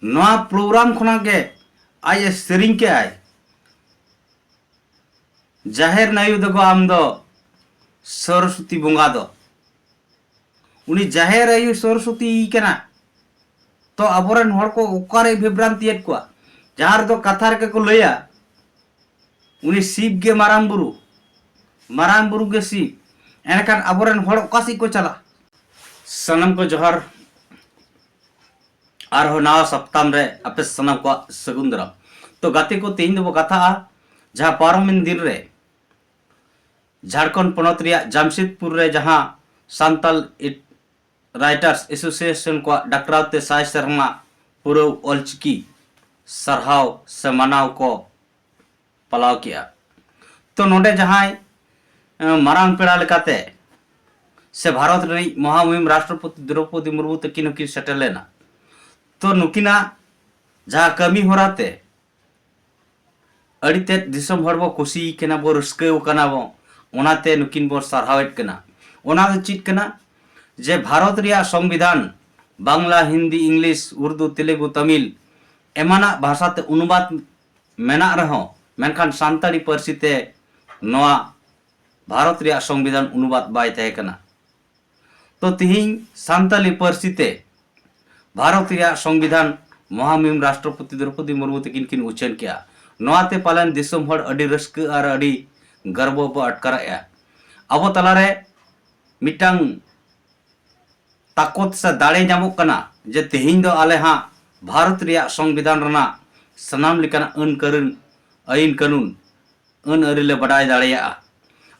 नवा प्रोग्राम खुना के आज सेरिंग के आय जाहिर नायु दको आम दो सरस्वती बंगा दो उनी जाहिर आयु सरस्वती कना तो अबोरन हर को ओकारे विभ्रांति को जहां दो कथा के को लया उनी शिव के माराम बुरु के शिव एनकान अबोरन हर ओकासी को चला सनम को जोहर और नवा सप्ताह रे अपे सनम को सगुंदरा तो गाते को तेन दो कथा जहां पारमिन दिन रे झारखंड पनत रिया जमशेदपुर रे जहां सांताल राइटर्स एसोसिएशन को डकरावते साय शर्मा पूरा ऑलचिकी सरहाव से मनाव को पलाव किया तो नोडे जहां मारांग पेड़ा लेकाते से भारत रे महामहिम राष्ट्रपति द्रौपदी मुर्मू तकिन की सेटल लेना तो नुकिना जहां कमी होराते अड़ीते दिसम हर बो खुशी केना बो रस्के कना बो ओनाते नुकिन बो सरहावेट कना ओना दो चित कना जे भारत रिया संविधान बांग्ला हिंदी इंग्लिश उर्दू तेलुगु तमिल एमाना भाषाते अनुवाद मेना रहो मेनखान सांताली पारसीते नवा भारत रिया संविधान अनुवाद बाय तहे कना तो तिहिं सांताली पारसीते भारत रिया संविधान महामहिम राष्ट्रपति द्रौपदी मुर्मू तकिन किन उच्चारण किया नवाते पालन दिसम हर अडी रस्क और अडी गर्व बो अटकारा अब तलारे मिटांग ताकत से दाड़े नामोग कना जे तेहिं दो आले हाँ भारत रिया संविधान रना सनाम लिकाना आईन कानून अन अरिले बडाय दाड़ेया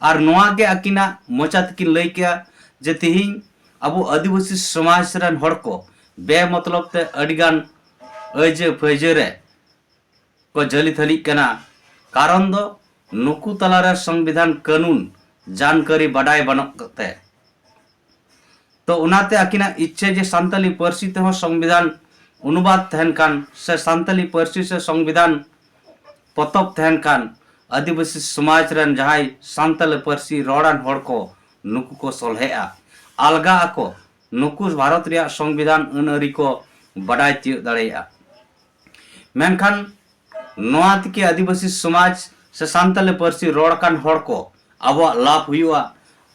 और नवा के अकिना मोचा तकिन लई किया जे तेहिं अब आदिवासी समाज रन हर को बे मतलब ते अडिगान अजे फैजे को जली थली कना कारण दो नुकु तलारे संविधान कानून जानकारी बडाय बनते तो उनाते अकिना इच्छे जे सांताली पारसी ते संविधान अनुवाद तहन कान से सांताली पारसी से संविधान पतब तहन कान आदिवासी समाज रन जहां सांताली पारसी रोडान हर को नुकु को सलहेआ अलगा को नुकु भारत रिया संविधान अनअरी को बडाय तियो दाड़ेया मेनखान नवा के आदिवासी समाज से सांताली पारसी रोडकान हर को अब लाभ हुआ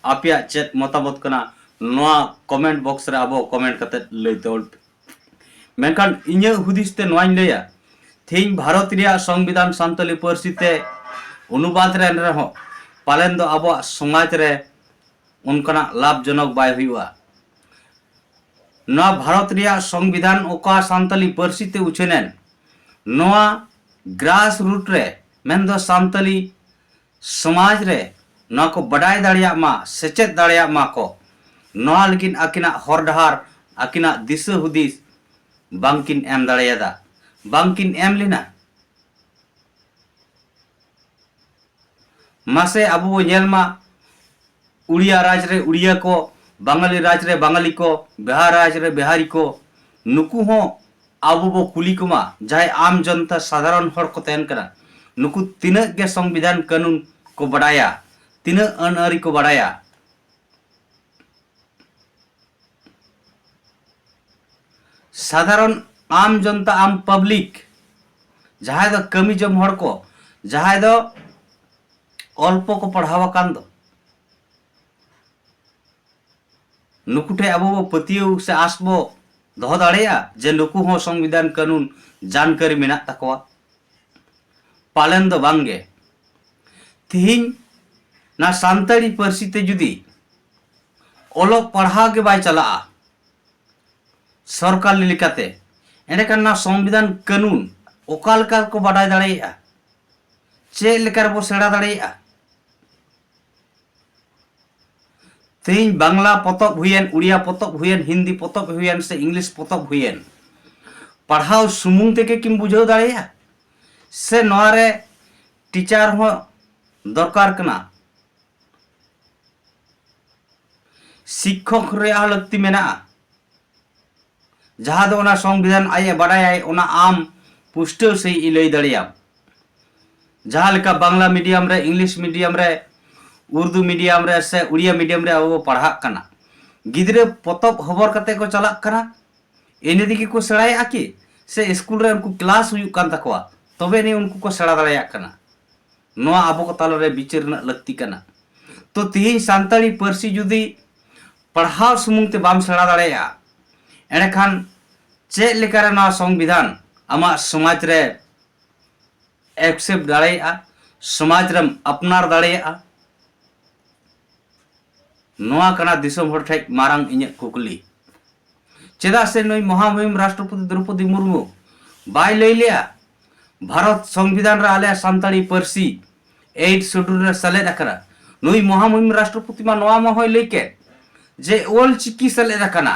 आपिया चेत मतामत कना नवा कमेंट बॉक्स रे अब कमेंट कते लई तोल मेनखान इnye हुदिस ते नवाइन लया थेइन भारत रिया संविधान सांताली पारसी ते अनुवाद रे रहो पालन दो अब समाज रे उनकना लाभजनक बाय हुआ नवा भारत रिया संविधान ओका सांताली पारसी ते उछेनेन नवा ग्रास रूट रे मेन दो सांताली समाज रे नवा को बडाय दाड़िया मा सेचेत दाड़िया मा को नवा लेकिन अकिना हर डहार अकिना दिशा हुदिस बांकिन एम दाड़ियादा बांकिन एम लेना मासे अबो नेलमा उड़िया राज रे उड़िया को बांगाली राज रे बांगाली को बिहार राज रे बिहारी को नुकु हो आबो बो कुली कुमा जाय आम जनता साधारण हर को तहन करा नुकु तीन के संविधान कानून को बडाया तीन अनअरी को बडाया साधारण आम जनता आम पब्लिक जहां दो कमी जम हर को जहां दो अल्प को पढ़ावा कान दो नुकुठे अब पतियो से आसबो दह दाड़ेया जे नुकु हो संविधान कानून जानकारी मेना तकवा पालन दो बांगे तिहिं ना सांताली पारसी ते जुदी ओलोक पढ़ा के बाय चला सरकार लिकाते एंडेकान ना संविधान कानून ओकालका को बडाय दाड़ेया चे लेकर बो सेड़ा दाड़ेया तेज बांग्ला पतब हुएन उड़िया पतब हुएन हिंदी पतब हुएन से इंग्लिश पतब हुएन पढ़ाओ सुमुंग तेके किम बुझाव दाड़ेया से नोरे टीचर हो दरकार कना शिक्षक रे लगती मेना जहां दो ना संविधान आये बडाय ओना आम पुष्टो से लई दाड़ेया जहां लेका बांग्ला मीडियम रे इंग्लिश मीडियम रे उर्दू मीडियम रे से उड़िया मीडियम रे अब पढ़ा गिद्रे पतब खबर कते को चला एने दिखे को सेड़ाया कि से स्कूल रे उनको क्लास हुई कान तकवा तबे नहीं उनको को सेड़ा दाड़े कना नोआ आबो को तालो रे बिचार ना लगती कना तो तीन सांताली परसी जुदी पढ़ाव सुमुंग ते बाम सेड़ा दाड़े एने खान चे लेकर ना संविधान आमा समाज रे एक्सेप्ट दाड़े समाज रे अपनार दाड़े नोआ कना दिसम हर ठेक मारंग इᱧ कुकली चेदा से नई महामहिम राष्ट्रपति द्रौपदी मुर्मू बाय लई लिया भारत संविधान रे आले सांताली परसी 8 शेड्यूल रे सेलेद अकरा नई महामहिम राष्ट्रपति मा नोआ मा होय लेके जे ओल चिकी सेलेद अकना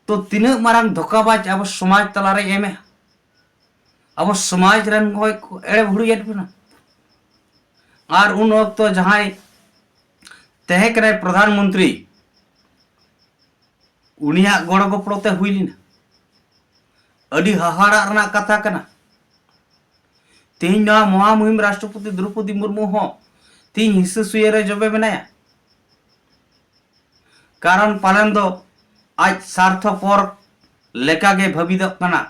तो तिना मारंग धोकाबाज अब समाज तला रे एमे अब समाज रन होय एड़े भुड़ियत बना और उन वक्त तो जहां तहे करे प्रधानमंत्री उनिया गड़ो गपड़ोते हुई लिना अड़ी हाहाड़ा रना कथा कना तीन महामहिम राष्ट्रपति द्रौपदी मुर्मू हो तीन हिस्से सुये जबे बनाया कारण पालन दो आज स्वार्थपर लेकागे भाविदो कना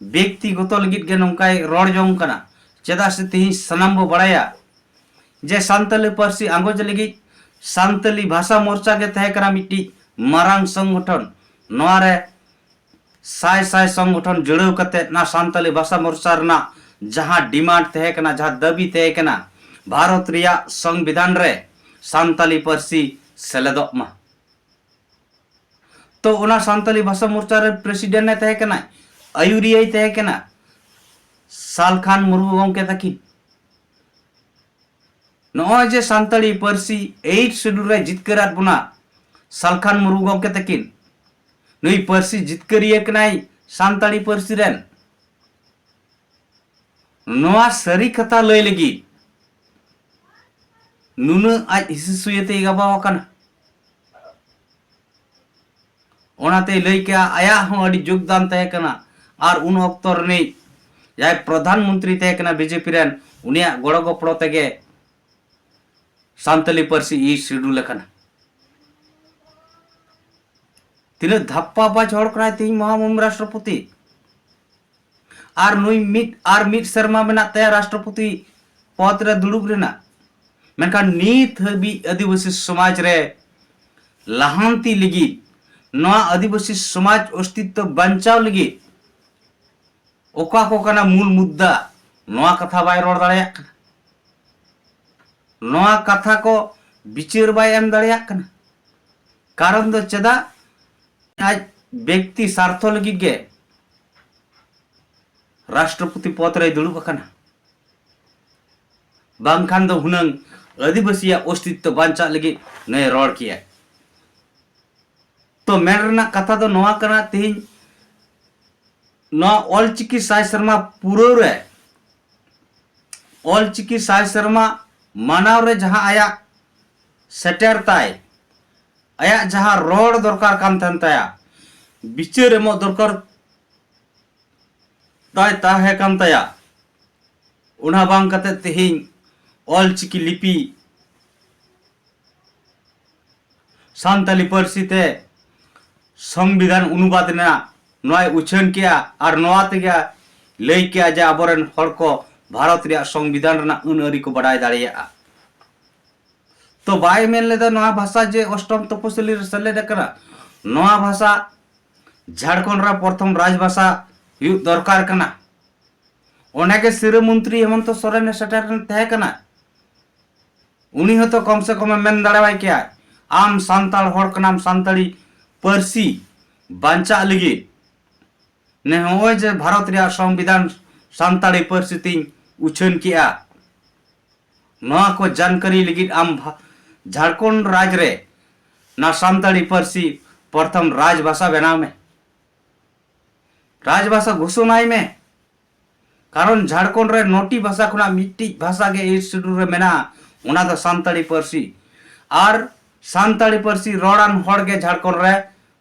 व्यक्तिगत लगित गे नंकाय रोड जोंग कना चेदा से तीन सनाम बो बड़ाया जे सांताली पार्सी आंगोज लगी सांताली भाषा मोर्चा के तहे करा मिट्टी मारांग संगठन नोरे साय साय संगठन जुड़व कते ना सांताली भाषा मोर्चा रना जहां डिमांड तहे कना जहां दाबी तहे कना भारत रिया संविधान रे सांताली पार्सी सेलेदो मा तो ओना सांताली भाषा मोर्चा रे प्रेसिडेंट ने तहे कना आयुरिया तहे कना सालखान मुर्मू गंके तकिन नॉय जे सांताली पार्सी 8 शेड्यूल रे जितकरात बना सालखान मुर्मू गंके तकिन नई पार्सी जितकरिए कनाई सांताली पार्सी रेन नोआ सरी कथा लय लगी नुन आज हिस्से सुयते गाबाव कना ओनाते लय के आया हो अडी योगदान तहे कना और उन अक्तर ने जाय प्रधानमंत्री तहे कना बीजेपी रेन उनिया गड़ो गपड़ो तेगे सांताली पार्सी ई शेड्यूल कना तिने धप्पा बाज हड़ कना तीन महामहिम राष्ट्रपति और नुई मिट शर्मा मेना तया राष्ट्रपति पद रे दुड़ुब रेना मेनका नीत हबी आदिवासी समाज रे लाहांती लगी नवा आदिवासी समाज अस्तित्व बंचाव लगी ओका को कना मूल मुद्दा नवा कथा बाय रोड दाड़े नवा कथा को विचार बाय एम दाड़े कारण दो चेदा आज व्यक्ति स्वार्थ लगी गे राष्ट्रपति पद रे दुड़ुब कना बांखान दो हुनंग आदिवासी अस्तित्व बंचा लगी नए रोड किया तो मेरना कथा दो नवा कना तीन नवा ऑलचिकी साय शर्मा पूरो रे ऑलचिकी साय शर्मा मानव रे जहां आया सेटर ताय आया जहां रोड दरकार कान तन ताया बिचार एमो दरकार ताय ताहे कान ताया उना बांग कते तेहिं ऑलचिकी लिपि सांताली पार्सी ते संविधान अनुवाद ना नय उछन किया और नवाते गया लय किया जे आबरन हर को भारत रिया संविधान रना अन अरी को बड़ाय दाड़िया तो बाय मेन लेदा नवा भाषा जे अष्टम तपसिली रे सेलेद करा नवा भाषा झारखंड रा प्रथम राजभाषा यु दरकार कना ओनेके सिर मंत्री हेमंत सोरेन सेटर तहे कना उनी हतो कम से कम मेन दाड़ाय किया आम सांताल हर कनाम सांताली पार्सी बांचा लगी ने होय जे भारत रिया संविधान सांताली पार्सी तीन उछन किया नवा को जानकारी लगी आम झारखंड राज्य रे ना सांताली पार्सी प्रथम राजभाषा बनाव में राजभाषा घोषणाई में कारण झारखंड रे नोटी भाषा खुना मिट्टी भाषा के 8 शेड्यूल रे मेना उना तो सांताली पार्सी और सांताली पार्सी रोडान हड़ के झारखंड रे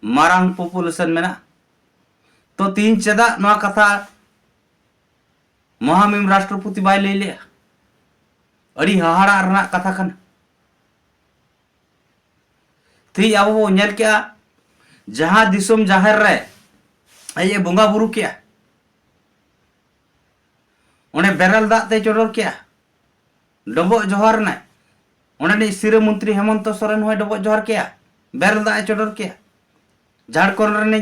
मारांग पॉपुलेशन मेना तो तीन चेदा नवा कथा महामहिम राष्ट्रपति बाय ले लिया अड़ी हाहाड़ा रना कथा कना थी अब वो नेल क्या जहां दिसम जाहिर रे ये बोंगा बुरु क्या उन्हें बेरल दाग ते चोडर क्या डबो जोहर ना उन्हें सिरे मंत्री हेमंत सोरेन हो डबो जोहर क्या बेरल दाग चोडर क्या झारखंड रे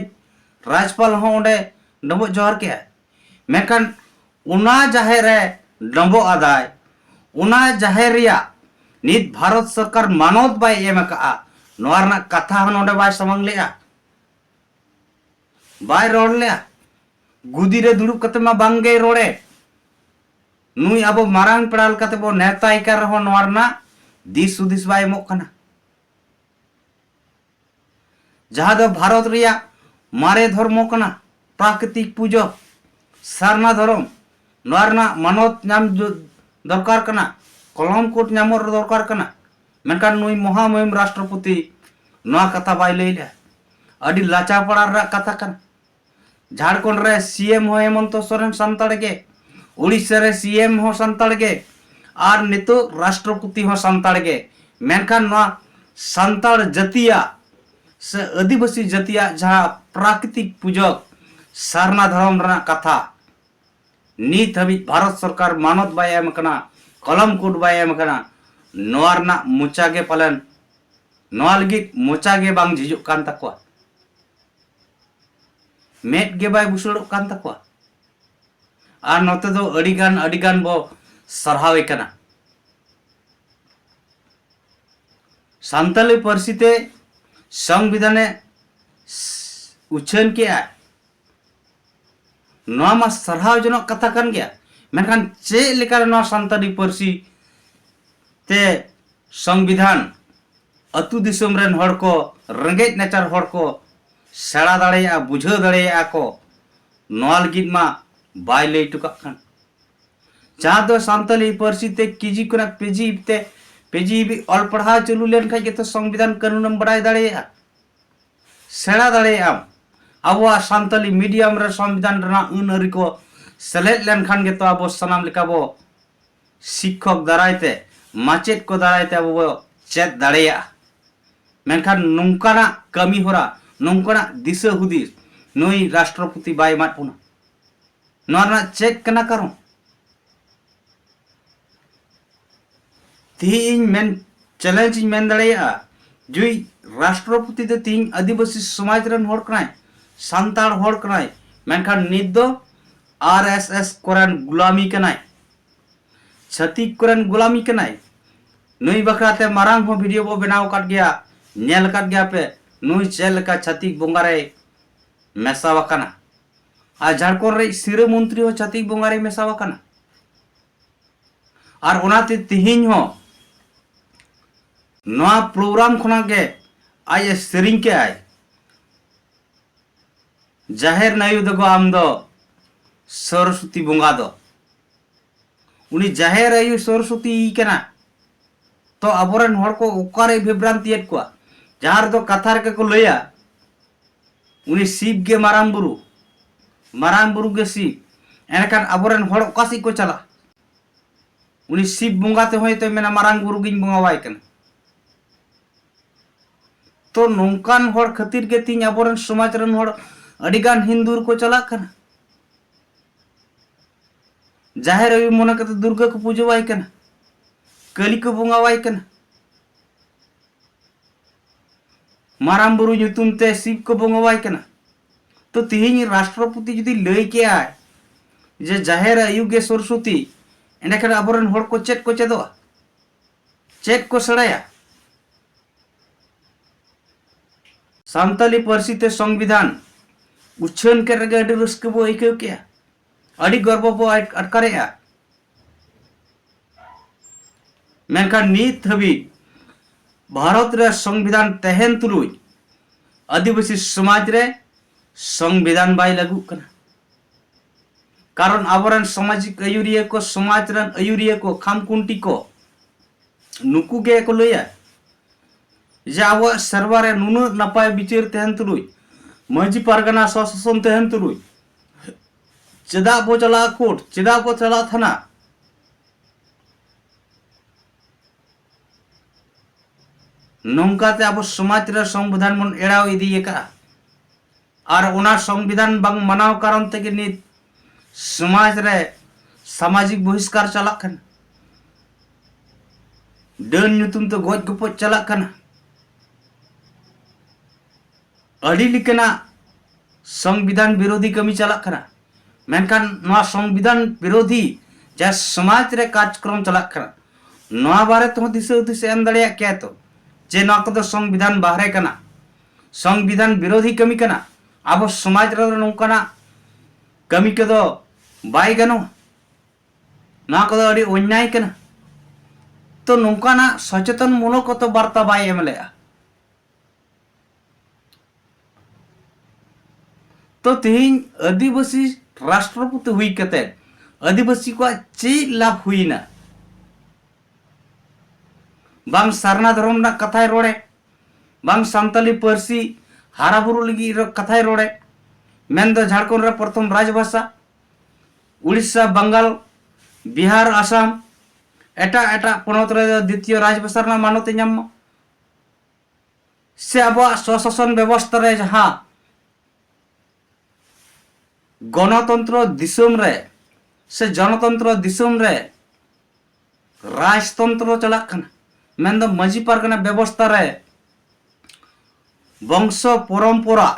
राज्यपाल हो उन्हें डबो जोहर क्या मेकन उना जाहेर है डबो आदाय उना जाहेर या नित भारत सरकार मानवत बाय एम का नोरना कथा नोडे बाय समंग लिया बाय रोड लिया गुदी रे दुड़ुब कते मा बांगे रोड़े नुई अब मारांग पड़ाल कते बो नेता इकार रहो नोरना दिस सुदिस बाय मो कना जहां दो भारत रिया मारे धर्मो कना प्राकृतिक पूजो सारना धर्म नोरना मानवत नाम दरकार कना कलम कोट नामर दरकार कना मेनकान नुई महामहिम राष्ट्रपति नोआ कथा बाय लैले अडी लाचा पड़ार रा कथा कना झारखंड रे सीएम हो हेमंत सोरेन संताड़ गे उड़ीसा रे सीएम हो संताड़ गे और नितो राष्ट्रपति हो संताड़ गे मेनखान नोआ संताड़ जतिया से आदिवासी जतिया जहां प्राकृतिक पूजक सारना धर्म रा कथा नीत हबी भारत सरकार मानत बाय एम कना कलम कोड बाय एम कना नोआ रना मुचा गे पालन नोआ लगी मुचा गे बांग झिजुक कान तकवा मेट गे बाय बुसड़ोक कान तकवा और नोते दो अडिगान बो सरहावे कना सांताली पार्सीते संविधाने उछन के आ नोआ मा सरहाव जनक कथा कान गया मेनखान चे लेकर नोआ सांताली पार्सी ते संविधान अतु दिसम रेन हड़ को रंगेज नेचर हड़ को सेड़ा दाड़ेया बुझाव दाड़ेया को नोआ लगिद मा बाय लई टुका खान जहां दो सांताली पार्सी ते केजी कोना पेजी भी ऑल पढ़ा चलू लेन खाय तो संविधान कानून बड़ाई दाड़ेया सेड़ा दाड़ेया अब सांताली मीडियम रे संविधान रना उन अरी को सेलेद लेन खान गे तो अब सनाम लेका बो शिक्षक दारायते माचेत को दारायते अब चेत दाड़ेया मेनखान नोंकाना कमी होरा नोंकाना दिशा हुदिस नई राष्ट्रपति बाय मात पुना नोरना चेक कना करो तीन मेन चैलेंज मेन दाड़ेया जुई राष्ट्रपति दे तीन आदिवासी समाज रन होड़ कनाय सांताड़ होड़ कनाय मेनखान नित दो आरएसएस कोरन गुलामी कनाय छत्तीक कोरन गुलामी कनाय नई बखराते मारांग हो वीडियो बो बनाव काट गया नेल काट गया पे नुई चेल का छत्तीक बोंगारे मेसा वकाना आ झारखंड रे सिरे मंत्री हो छत्तीक बोंगारे मेसा वकाना और ओनाते तिहिन हो नोआ प्रोग्राम खना के आय सेरिंग के आय जाहेर नायु दगो आम दो सरस्वती बोंगा दो उनी जाहेर आयु सरस्वती कना तो अबोरन हड़ को ओकारे विभ्रांति को जहां दो कथा रे को लया उनी शिव गे माराम बुरु गे शिव एनकान अबोरन हड़ ओकासी को चला उनी शिव बोंगा ते होय तो मेना मारांग बुरु गिन बोंगा वाय कना तो नोंकान हड़ खातिर गे तीन अबोरन समाज रन हड़ अडिगान हिंदूर को चला कना जाहेर आयु मोना कते दुर्गा को पूजा वाय कना कली को बोंगा वाय कना माराम बुरु nyutum ते शिव को बोंगा वाय कना तो तिहिन राष्ट्रपति जदि लई के आय जे जाहेर आयु गे सरस्वती एंडे अबोरन हड़ को चेदो चेद को सड़ाया सांताली पार्सी ते संविधान उच्छन के रगे अडी रस्क बो आइकव के अडी गर्व बो अटकारेया मेनखान नीत हबी भारत रे संविधान तहन तुलुज आदिवासी समाज रे संविधान बाय लागू कना कारण आबरन सामाजिक अयुरिया को समाज रन अयुरिया को खामकुंटी को नुकु गे को लया जे अब सरवारे नुनु नपाय बिचार तहन तुलुज मांझी पारगना शासन तहन तुलुज चेदा बो चला कोर्ट चेदा बो चला थाना नौकाते अब समाज रे संविधान मन एड़ाव इदिए का और उना संविधान बांग मनाव कारण तेगे नित समाज रे सामाजिक बहिष्कार चला कन डन ᱧᱩᱛᱩᱢ तो गोज गपज चला कन अड़ी लिकना संविधान विरोधी कमी चला कना मेनखान नवा संविधान विरोधी जा समाज रे कार्यक्रम चला कना नवा बारे तो दिशा दिशा एम दड़िया क्या तो जे नवा को संविधान बाहरे कना संविधान विरोधी कमी कना अब समाज रे नौकना कमी के दो बाय गनो ना को अड़ी अन्याय कना तो नौकाना सचेतन मूलक तो वार्ता बाय एमले तो तेहिं आदिवासी राष्ट्रपति हुई कते आदिवासी को चे लाभ हुई ना बांग सारना धर्म ना कथाय रोड़े बांग सांताली पारसी हाराबुरु लगी कथाय रोड़े मेन दो झारखंड रे प्रथम राजभाषा उड़ीसा बंगाल बिहार आसाम एटा एटा पनत रे द्वितीय राजभाषा ना मानते नाम से अब स्वशासन व्यवस्था रे जहां गणतंत्र दिसम रे से जनतंत्र दिसम रे राजतंत्र चला कना मेन दो मजी पारगना व्यवस्था रे वंश परंपरा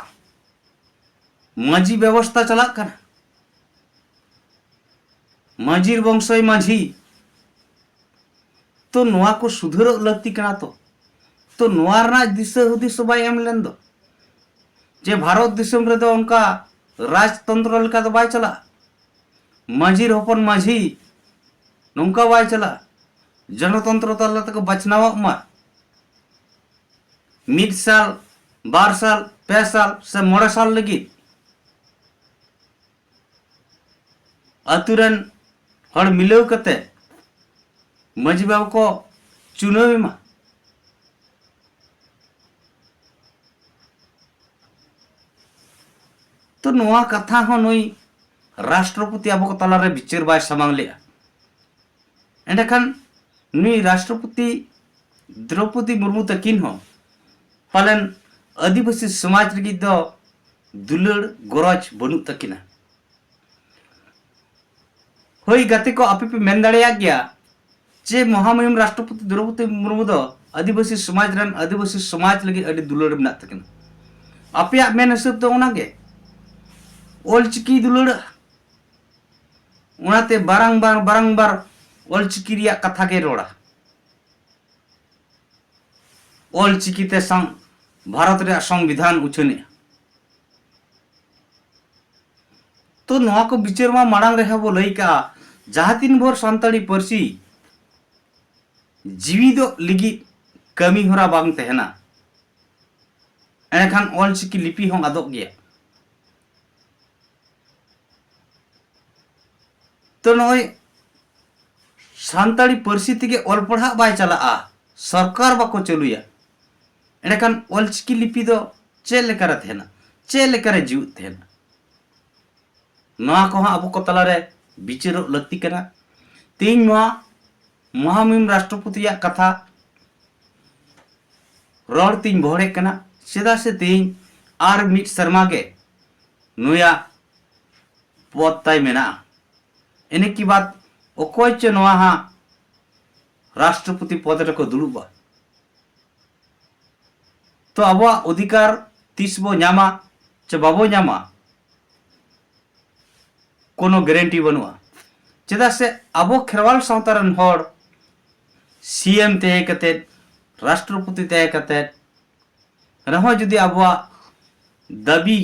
मजी व्यवस्था चला कना मजीर वंशय माझी तो नवा को सुधर लगती कना तो नवा रना दिशा हुदिस बाय एम लेन दो जे भारत दिसम रे दो उनका राजतंत्र लेका तो बाय चला माझी होपन माझी नौका बाय चला जनतंत्र तला तक बचनावा मा मिड साल 12 साल 5 साल से 9 साल लगी अतुरन हड़ मिलाव कते माझी बाबू को चुनाव मा तो नवा कथा हो नई राष्ट्रपति अब को तला रे विचार बाय सामांग लिया एंडखान नुई राष्ट्रपति द्रौपदी मुर्मू तकिन हो पालन आदिवासी समाज लगी दो दुलड़ गरज बनु तकिना होई गति को आपे पे मेन दाड़िया गया जे महामहिम राष्ट्रपति द्रौपदी मुर्मू दो आदिवासी समाज रन आदिवासी समाज लगी अड़ी दुलड़ मेना तकिना आपे मेन हिसाब तो ओना गे ओलचिकी दुलड़ उनाते बारंबार ओलचिकी रिया कथा के रोड़ा ओलचिकी ते संग भारत रे संविधान उछने तो नवा को विचार मा मांग रहे वो लई का जहाँ तीन भोर सानताड़ी पारसी जीवी दो लिगी कमी होरा बांग तहना एनखान ओलचिकी लिपि हों आदोग गया तो नय सानताड़ी पारसी तेगे ऑल पढ़ा बाय चला सरकार बाको चलुया एनखान ओलचिकी लिपि दो चे लेकर थेना चे लेकर जीव थेना नवा को अब को तला रे विचार लगती कना तीन नवा महामहिम राष्ट्रपति या कथा रोड तीन भोड़े कना सीधा से तीन आर मिट शर्मा के नुया पत्ताई मेना इन्हें की बात ओकोय चे नवा हा राष्ट्रपति पद रे को दुड़ुबा तो अब अधिकार तीस बो नामा चे बाबो नामा कोनो गारंटी बनुआ चेदा से अब खेरवाल सावतारन हड़ सीएम तय कते राष्ट्रपति तय कते रहो जुदी अब दाबी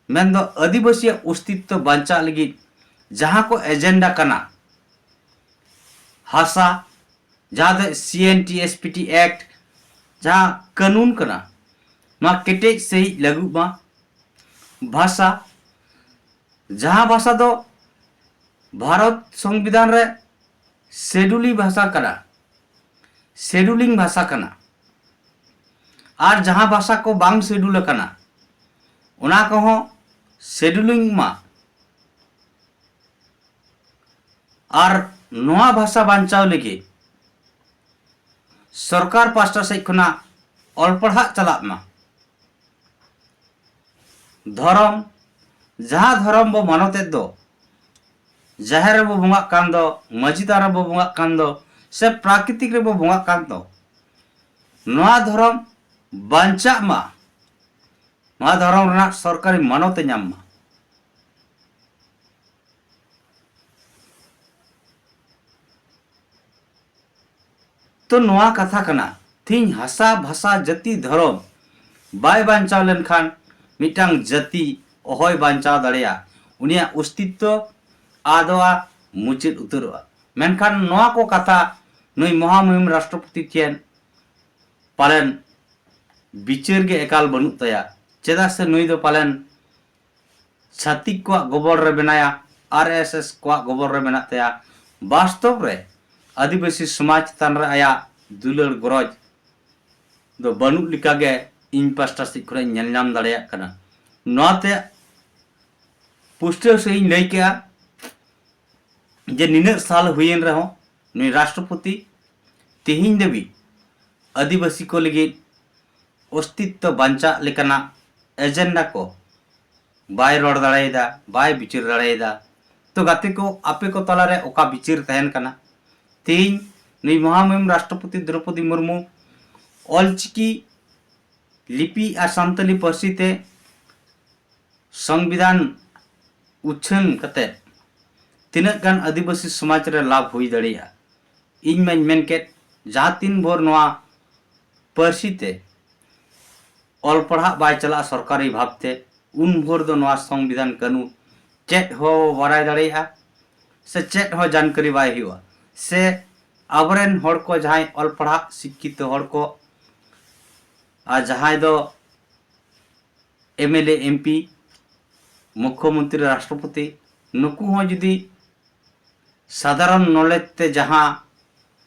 मेन दो आदिवासी अस्तित्व बांचा लगी जहां को एजेंडा कना हासा जहां दो CNTSPT एक्ट जहां कानून कना मा केटेज सही लागू मा भाषा जहां भाषा दो भारत संविधान रे शेड्यूली भाषा कना शेड्यूलिंग भाषा कना और जहां भाषा को बांग शेड्यूल कना उना को हो शेड्यूलिंग मा और नवा भाषा बांचाव लगे सरकार पास्टा से खुना ऑल पढ़ा चला मा धर्म जहाँ धर्म बो मानते दो जाहिर रे बो बंगा कान दो मस्जिद रे बो बंगा कान दो से प्राकृतिक रे बो बंगा कान दो नवा धर्म बांचा मा नवा धर्म रना सरकारी मानवते नाम मा तो नवा कथा कना तीन हसा भाषा जाति धर्म बाय बांचाव लेनखान मिटांग जाति अहय बांचाव दाड़ेया उनिया अस्तित्व आदोआ मुचित उतरवा मेनखान नवा को कथा नुई महामहिम राष्ट्रपति ठेन पालन बिचार के एकाल बनु तया चेदा से नुई दो पालन छातिक को गोबर रे बनाया आरएसएस को गोबर रे बना तया वास्तव रे आदिवासी समाज तान रे आया दुलर गरज दो बनु लिका गे इन पास्टा से खुरे नेल नाम दाड़ेया कना नोते पुष्टे से इन लई केया जे निने साल हुईन रहो नुई राष्ट्रपति तेहिन देवी आदिवासी को लगी अस्तित्व बांचा लेकना एजेंडा को बाय रोड दाड़ेदा बाय बिचार दाड़ेदा तो गाते को आपे को तला रे ओका बिचार तहन कना तेहिन नुई महामहिम राष्ट्रपति द्रौपदी मुर्मू ऑलचिकी लिपि आ सान्ताली पार्सी ते संविधान उच्छन कते तीनक गान आदिवासी समाज रे लाभ हुई दाड़ेया इन में मेनके जहाँ तीन भोर नवा पार्सी ते ऑल पढ़ा बाय चला सरकारी भावते उन भोर दो नवा संविधान कानून चेट हो वराय दाड़ेया से चेट हो जानकारी बाय हुआ से आबरेन हर को जहां ऑल पढ़ा शिक्षित हर को आ जहां दो एमएलए एमपी मुख्यमंत्री राष्ट्रपति नुकु हो जुदी साधारण नॉलेज ते जहां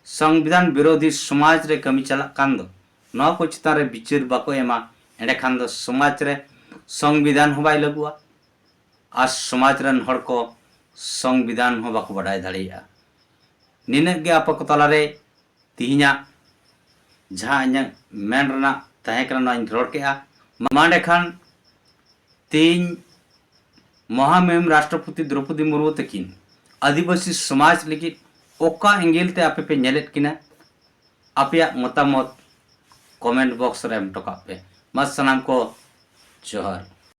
संविधान विरोधी समाज रे कमी चला कान दो न को चितान रे बिचार बाको एमा एंडे खान दो समाज रे संविधान हो बाय लगुआ आज समाज रन हर को संविधान हो बाको बडाय दाड़ेया निनक गे आप को तला रे तिहिना जहां इन मेन रना तहे करना इन रोड के मांडे खान तीन महामहिम राष्ट्रपति द्रौपदी मुर्मू तकिन आदिवासी समाज लगी ओका एंगल ते आपे पे नेलेट किना आपया मतामत कमेंट बॉक्स रे एम टका पे मत सनाम को जोहर।